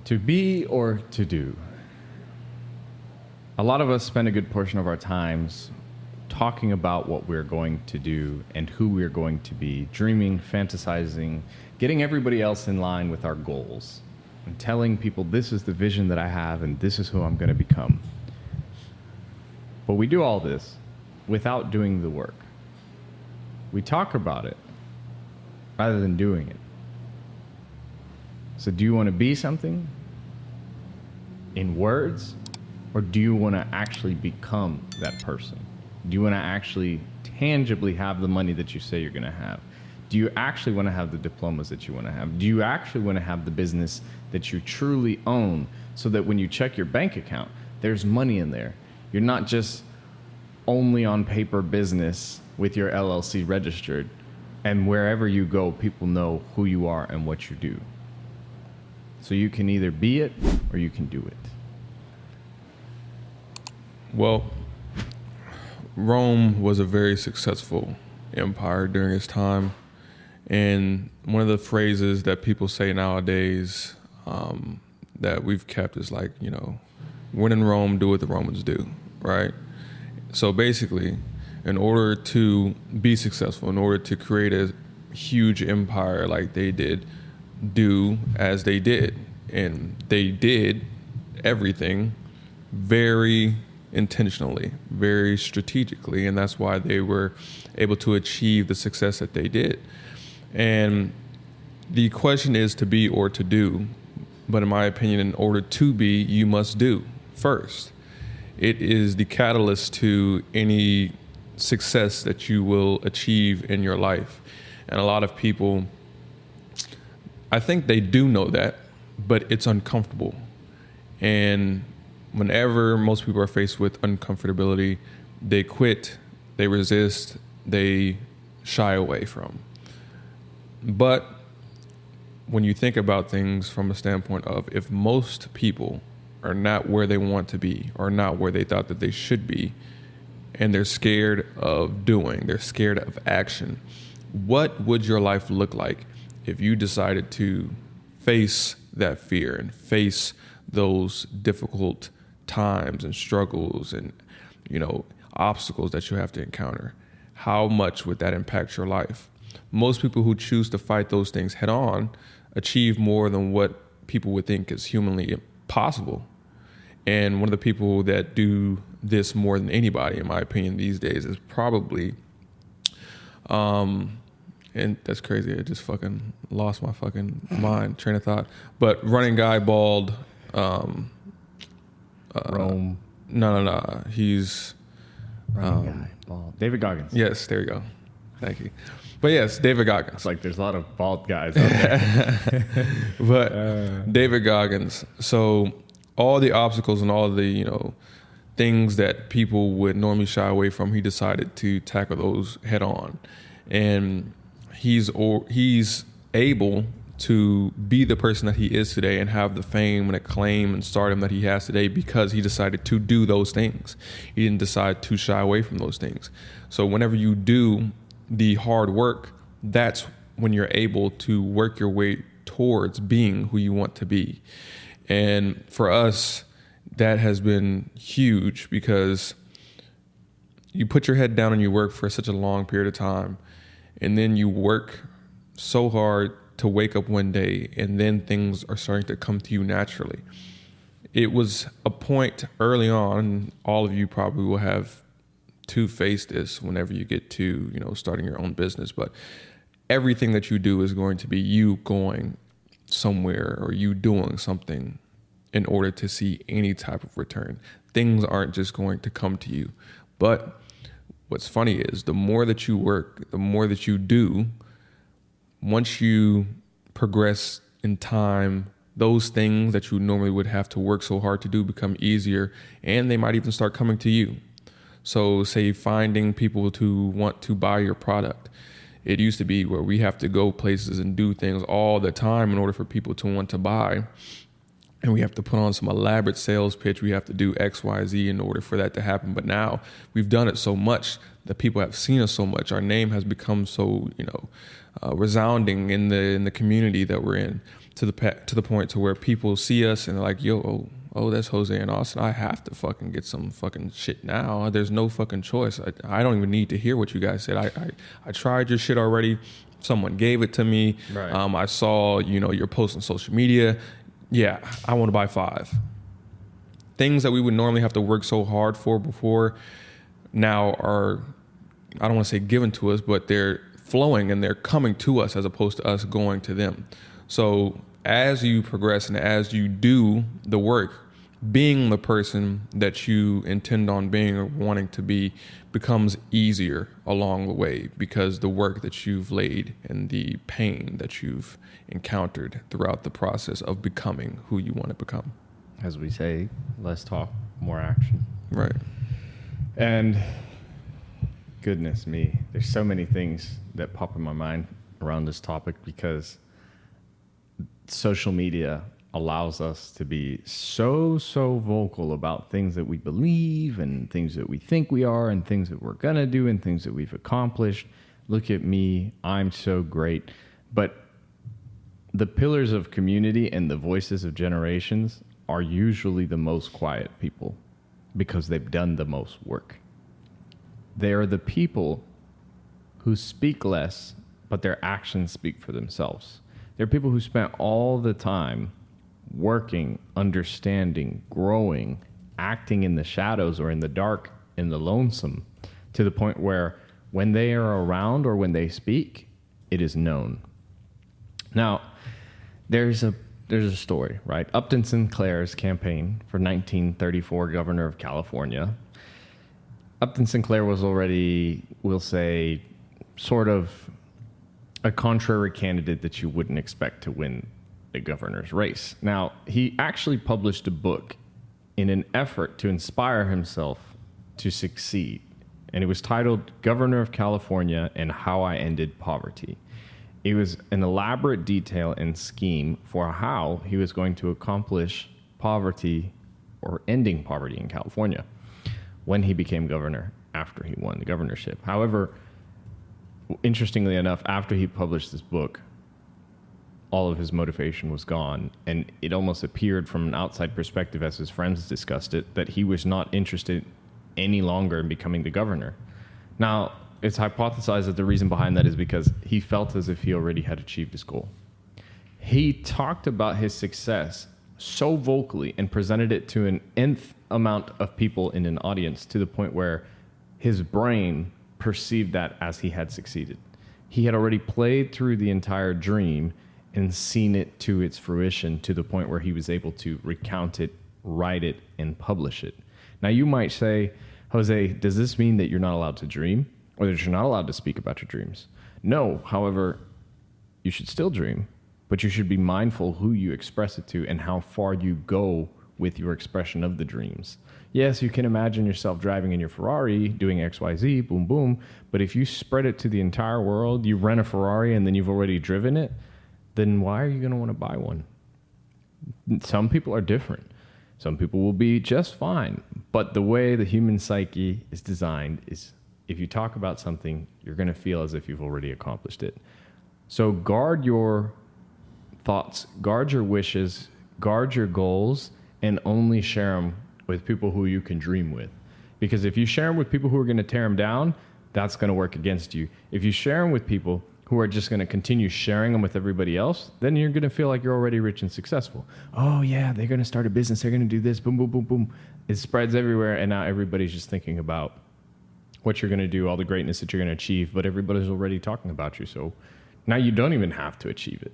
To be or to do? A lot of us spend a good portion of our times talking about what we're going to do and who we're going to be, dreaming, fantasizing, getting everybody else in line with our goals, and telling people this is the vision that I have and this is who I'm going to become. But we do all this without doing the work. We talk about it rather than doing it. So do you want to be something in words, or do you want to actually become that person? Do you want to actually tangibly have the money that you say you're going to have? Do you actually want to have the diplomas that you want to have? Do you actually want to have the business that you truly own so that when you check your bank account, there's money in there? You're not just only on paper business with your LLC registered, and wherever you go, people know who you are and what you do. So you can either be it or you can do it. Well, Rome was a very successful empire during its time. And one of the phrases that people say nowadays that we've kept is like, when in Rome, do what the Romans do, right? So basically, in order to be successful, in order to create a huge empire like they did, do as they did. And they did everything very intentionally, very strategically, and that's why they were able to achieve the success that they did. And the question is to be or to do, but in my opinion, in order to be, you must do first. It is the catalyst to any success that you will achieve in your life. And a lot of people, I think they do know that, but it's uncomfortable. And whenever most people are faced with uncomfortability, they quit, they resist, they shy away from. But when you think about things from a standpoint of if most people are not where they want to be or not where they thought that they should be, and they're scared of doing, they're scared of action, what would your life look like if you decided to face that fear and face those difficult times and struggles and, obstacles that you have to encounter? How much would that impact your life? Most people who choose to fight those things head on achieve more than what people would think is humanly possible. And one of the people that do this more than anybody, in my opinion, these days is probably, and that's crazy, I just fucking lost my fucking mind, train of thought. But running guy, bald, Rome. No. He's Running guy, bald. David Goggins. Yes, there you go. Thank you. But yes, David Goggins. It's like there's a lot of bald guys out there. But David Goggins. So all the obstacles and all the, things that people would normally shy away from, he decided to tackle those head on. And he's able to be the person that he is today and have the fame and acclaim and stardom that he has today because he decided to do those things. He didn't decide to shy away from those things. So whenever you do the hard work, that's when you're able to work your way towards being who you want to be. And for us, that has been huge because you put your head down and you work for such a long period of time, and then you work so hard to wake up one day, and then things are starting to come to you naturally. It was a point early on, all of you probably will have to face this whenever you get to, starting your own business, but everything that you do is going to be you going somewhere or you doing something in order to see any type of return. Things aren't just going to come to you. But what's funny is the more that you work, the more that you do, once you progress in time, those things that you normally would have to work so hard to do become easier, and they might even start coming to you. So say finding people to want to buy your product. It used to be where we have to go places and do things all the time in order for people to want to buy. And we have to put on some elaborate sales pitch. We have to do X, Y, Z in order for that to happen. But now we've done it so much that people have seen us so much. Our name has become so, resounding in the community that we're in, to the point to where people see us and they're like, yo, oh, that's Jose in Austin. I have to fucking get some fucking shit now. There's no fucking choice. I don't even need to hear what you guys said. I tried your shit already. Someone gave it to me. Right. I saw, your post on social media. Yeah, I want to buy 5. Things that we would normally have to work so hard for before now are, I don't want to say given to us, but they're flowing and they're coming to us as opposed to us going to them. So as you progress and as you do the work, being the person that you intend on being or wanting to be becomes easier along the way, because the work that you've laid and the pain that you've encountered throughout the process of becoming who you want to become. As we say, less talk, more action. Right. And goodness me, there's so many things that pop in my mind around this topic, because social media allows us to be so vocal about things that we believe and things that we think we are and things that we're going to do and things that we've accomplished. Look at me, I'm so great. But the pillars of community and the voices of generations are usually the most quiet people, because they've done the most work. They are the people who speak less, but their actions speak for themselves. They're people who spent all the time working, understanding, growing, acting in the shadows or in the dark, in the lonesome, to the point where when they are around or when they speak, it is known. Now, there's a story, right? Upton Sinclair's campaign for 1934 governor of California. Upton Sinclair was already, we'll say, sort of a contrary candidate that you wouldn't expect to win the governor's race. Now, he actually published a book in an effort to inspire himself to succeed, and it was titled Governor of California and How I Ended Poverty. It was an elaborate detail and scheme for how he was going to accomplish poverty or ending poverty in California when he became governor after he won the governorship. However, interestingly enough, after he published this book, all of his motivation was gone, and it almost appeared from an outside perspective, as his friends discussed it, that he was not interested any longer in becoming the governor. Now, it's hypothesized that the reason behind that is because he felt as if he already had achieved his goal. He talked about his success so vocally and presented it to an nth amount of people in an audience, to the point where his brain perceived that as he had succeeded. He had already played through the entire dream and seen it to its fruition, to the point where he was able to recount it, write it, and publish it. Now, you might say, Jose, does this mean that you're not allowed to dream, or that you're not allowed to speak about your dreams? No. However, you should still dream, but you should be mindful who you express it to and how far you go with your expression of the dreams. Yes, you can imagine yourself driving in your Ferrari, doing XYZ, boom, boom, but if you spread it to the entire world, you rent a Ferrari and then you've already driven it, then why are you going to want to buy one? Some people are different. Some people will be just fine. But the way the human psyche is designed is, if you talk about something, you're going to feel as if you've already accomplished it. So guard your thoughts, guard your wishes, guard your goals, and only share them with people who you can dream with. Because if you share them with people who are going to tear them down, that's going to work against you. If you share them with people who are just going to continue sharing them with everybody else, then you're going to feel like you're already rich and successful. Oh yeah, they're going to start a business, they're going to do this, boom, boom, boom, boom. It spreads everywhere, and now everybody's just thinking about what you're going to do, all the greatness that you're going to achieve, but everybody's already talking about you, so now you don't even have to achieve it.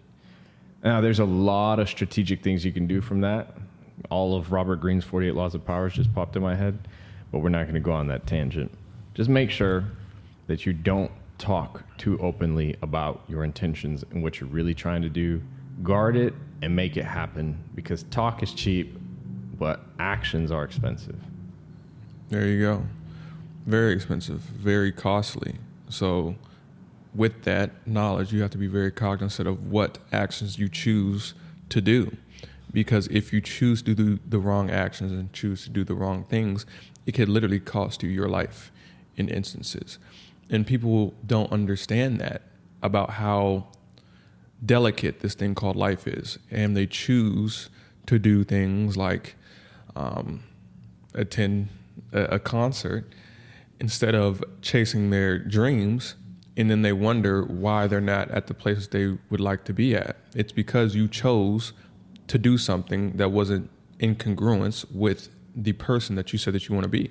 Now, there's a lot of strategic things you can do from that. All of Robert Greene's 48 Laws of Power just popped in my head, but we're not going to go on that tangent. Just make sure that you don't talk too openly about your intentions and what you're really trying to do. Guard it and make it happen, because talk is cheap, but actions are expensive. There you go. Very expensive, very costly. So with that knowledge, you have to be very cognizant of what actions you choose to do. Because if you choose to do the wrong actions and choose to do the wrong things, it could literally cost you your life in instances. And people don't understand that about how delicate this thing called life is, and they choose to do things like attend a concert instead of chasing their dreams, and then they wonder why they're not at the places they would like to be at. It's because you chose to do something that wasn't in congruence with the person that you said that you want to be.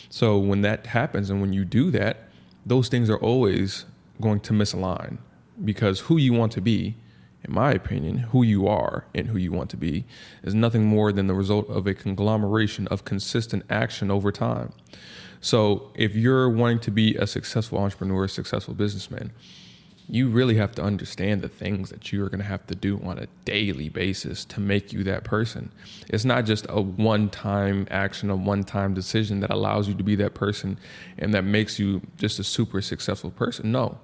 So when that happens and when you do that, those things are always going to misalign, because who you want to be, in my opinion, who you are and who you want to be is nothing more than the result of a conglomeration of consistent action over time. So if you're wanting to be a successful entrepreneur, a successful businessman, you really have to understand the things that you are going to have to do on a daily basis to make you that person. It's not just a one-time action, a one-time decision that allows you to be that person and that makes you just a super successful person. No.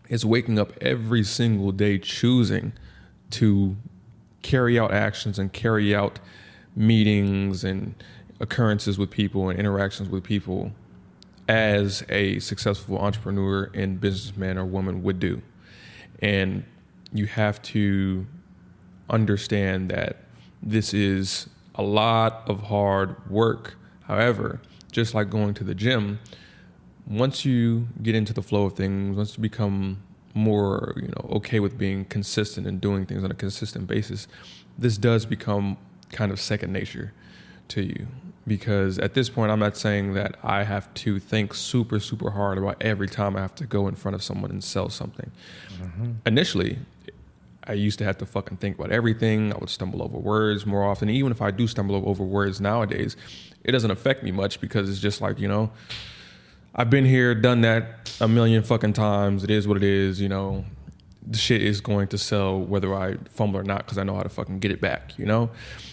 It's waking up every single day choosing to carry out actions and carry out meetings and occurrences with people and interactions with people as a successful entrepreneur and businessman or woman would do. And you have to understand that this is a lot of hard work. However, just like going to the gym, once you get into the flow of things, once you become more, okay with being consistent and doing things on a consistent basis, this does become kind of second nature to you. Because at this point, I'm not saying that I have to think super, super hard about every time I have to go in front of someone and sell something. Mm-hmm. Initially, I used to have to fucking think about everything. I would stumble over words more often. Even if I do stumble over words nowadays, it doesn't affect me much, because it's just like, I've been here, done that a million fucking times. It is what it is, The shit is going to sell whether I fumble or not, because I know how to fucking get it back,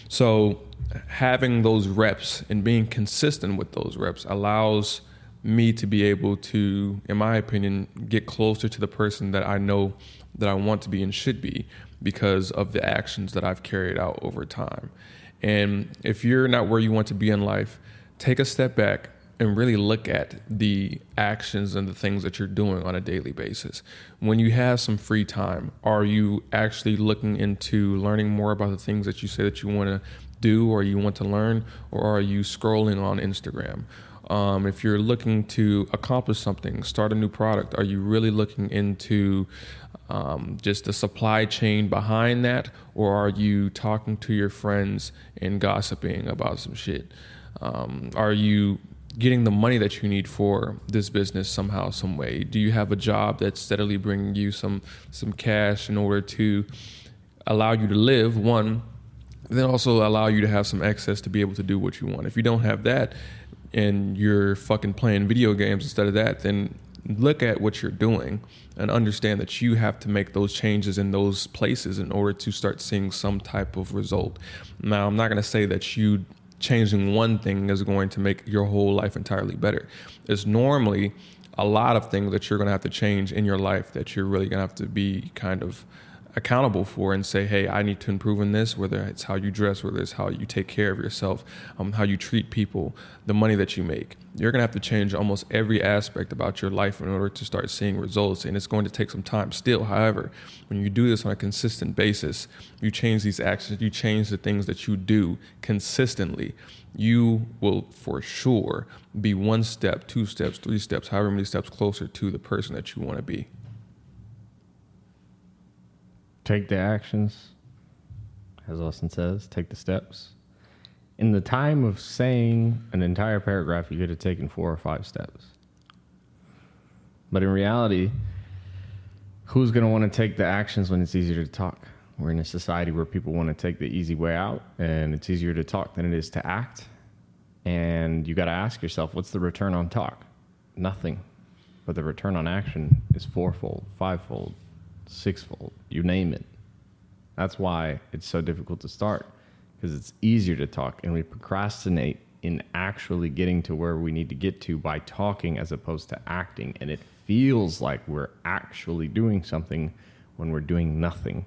So having those reps and being consistent with those reps allows me to be able to, in my opinion, get closer to the person that I know that I want to be and should be, because of the actions that I've carried out over time. And if you're not where you want to be in life, take a step back and really look at the actions and the things that you're doing on a daily basis. When you have some free time, are you actually looking into learning more about the things that you say that you want to do or you want to learn, or are you scrolling on Instagram? If you're looking to accomplish something, start a new product, are you really looking into just the supply chain behind that, or are you talking to your friends and gossiping about some shit? Are you getting the money that you need for this business somehow, some way? Do you have a job that's steadily bringing you some cash in order to allow you to live, one, then also allow you to have some excess to be able to do what you want? If you don't have that and you're fucking playing video games instead of that, then look at what you're doing and understand that you have to make those changes in those places in order to start seeing some type of result. Now, I'm not going to say that you changing one thing is going to make your whole life entirely better. It's normally a lot of things that you're going to have to change in your life that you're really going to have to be kind of accountable for and say, hey, I need to improve in this, whether it's how you dress, whether it's how you take care of yourself, how you treat people, the money that you make. You're going to have to change almost every aspect about your life in order to start seeing results, and it's going to take some time still. However, when you do this on a consistent basis, you change these actions, you change the things that you do consistently, you will for sure be 1 step, 2 steps, 3 steps, however many steps closer to the person that you want to be. Take the actions, as Austin says, take the steps. In the time of saying an entire paragraph, you could have taken 4 or 5 steps. But in reality, who's going to want to take the actions when it's easier to talk? We're in a society where people want to take the easy way out, and it's easier to talk than it is to act. And you got to ask yourself, what's the return on talk? Nothing. But the return on action is 4-fold, 5-fold, 6-fold, you name it. That's why it's so difficult to start, because it's easier to talk, and we procrastinate in actually getting to where we need to get to by talking as opposed to acting. And it feels like we're actually doing something when we're doing nothing.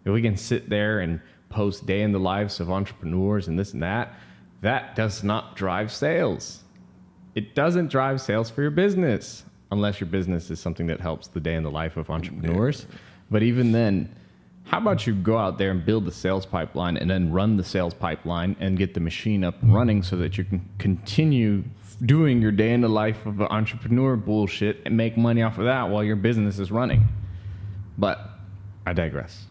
If we can sit there and post day in the lives of entrepreneurs and this and that, that does not drive sales. It doesn't drive sales for your business, unless your business is something that helps the day in the life of entrepreneurs. But even then, how about you go out there and build the sales pipeline and then run the sales pipeline and get the machine up and running so that you can continue doing your day in the life of an entrepreneur bullshit and make money off of that while your business is running. But I digress.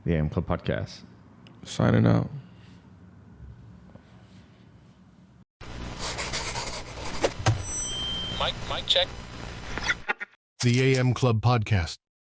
The AM Club Podcast. Signing out. Mic check. The AM Club Podcast.